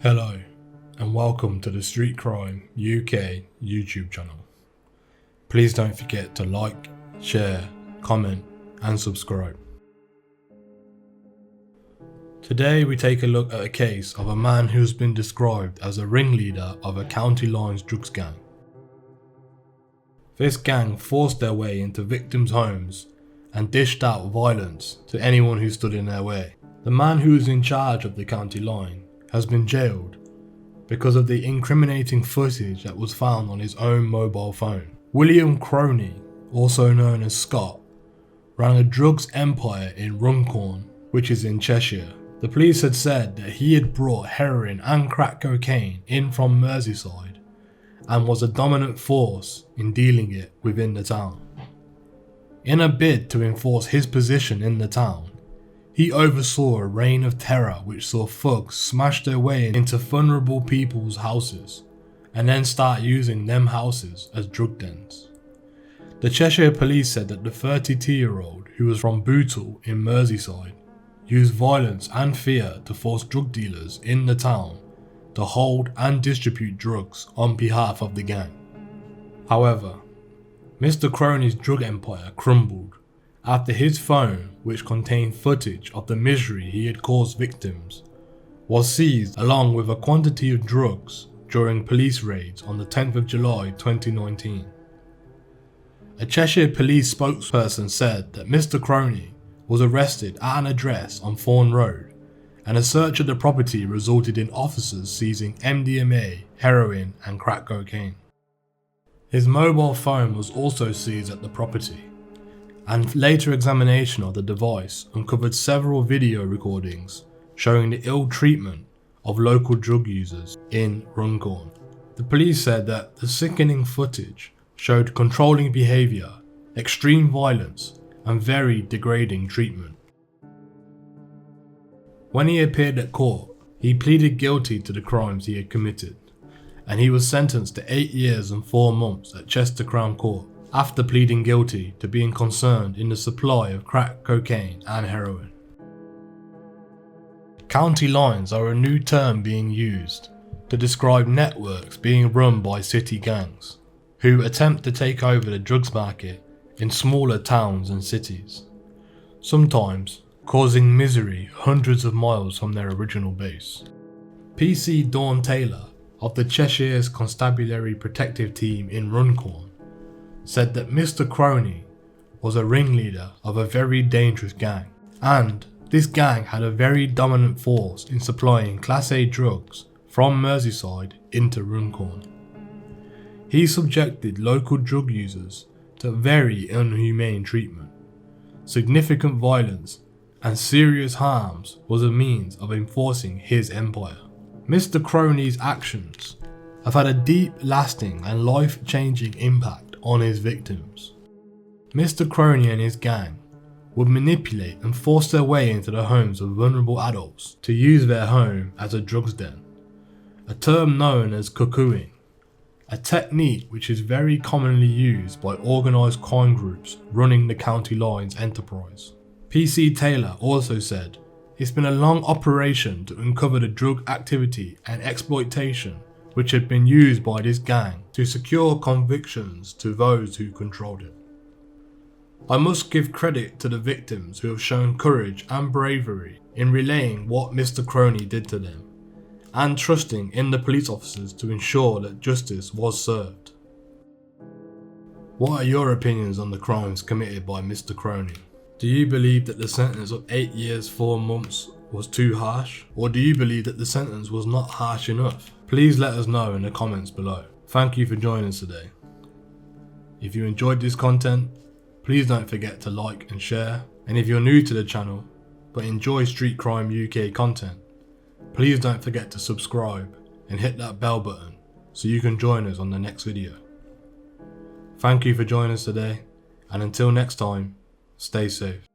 Hello and welcome to the Street Crime UK YouTube channel. Please don't forget to like, share, comment and subscribe. Today we take a look at a case of a man who's been described as a ringleader of a county lines drugs gang. This gang forced their way into victims' homes and dished out violence to anyone who stood in their way. The man who is in charge of the county line has been jailed because of the incriminating footage that was found on his own mobile phone. William Crowney, also known as Scott, ran a drugs empire in Runcorn, which is in Cheshire. The police had said that he had brought heroin and crack cocaine in from Merseyside and was a dominant force in dealing it within the town. In a bid to enforce his position in the town, he oversaw a reign of terror which saw thugs smash their way into vulnerable people's houses and then start using them houses as drug dens. The Cheshire police said that the 32-year-old, who was from Bootle in Merseyside, used violence and fear to force drug dealers in the town to hold and distribute drugs on behalf of the gang. However, Mr. Crowney's drug empire crumbled after his phone, which contained footage of the misery he had caused victims, was seized along with a quantity of drugs during police raids on the 10th of July 2019. A Cheshire police spokesperson said that Mr. Crowney was arrested at an address on Thorn Road, and a search of the property resulted in officers seizing MDMA, heroin and crack cocaine. His mobile phone was also seized at the property, and later examination of the device uncovered several video recordings showing the ill treatment of local drug users in Runcorn. The police said that the sickening footage showed controlling behaviour, extreme violence and very degrading treatment. When he appeared at court, he pleaded guilty to the crimes he had committed, and he was sentenced to 8 years and 4 months at Chester Crown Court, after pleading guilty to being concerned in the supply of crack cocaine and heroin. County lines are a new term being used to describe networks being run by city gangs, who attempt to take over the drugs market in smaller towns and cities, sometimes causing misery hundreds of miles from their original base. PC Dawn Taylor of the Cheshire's Constabulary Protective Team in Runcorn said that Mr. Crowney was a ringleader of a very dangerous gang, and this gang had a very dominant force in supplying Class A drugs from Merseyside into Runcorn. He subjected local drug users to very inhumane treatment, significant violence and serious harms was a means of enforcing his empire. Mr. Crowney's actions have had a deep, lasting and life-changing impact on his victims. Mr. Crowney and his gang would manipulate and force their way into the homes of vulnerable adults to use their home as a drugs den, a term known as cuckooing, a technique which is very commonly used by organised crime groups running the county lines enterprise. PC Taylor also said it's been a long operation to uncover the drug activity and exploitation which had been used by this gang to secure convictions to those who controlled it. I must give credit to the victims who have shown courage and bravery in relaying what Mr. Crowney did to them, and trusting in the police officers to ensure that justice was served. What are your opinions on the crimes committed by Mr. Crowney? Do you believe that the sentence of 8 years 4 months was too harsh, or do you believe that the sentence was not harsh enough? Please let us know in the comments below. Thank you for joining us today. If you enjoyed this content, please don't forget to like and share, and if you're new to the channel but enjoy Street Crime UK content, please don't forget to subscribe and hit that bell button so you can join us on the next video. Thank you for joining us today, and until next time, stay safe.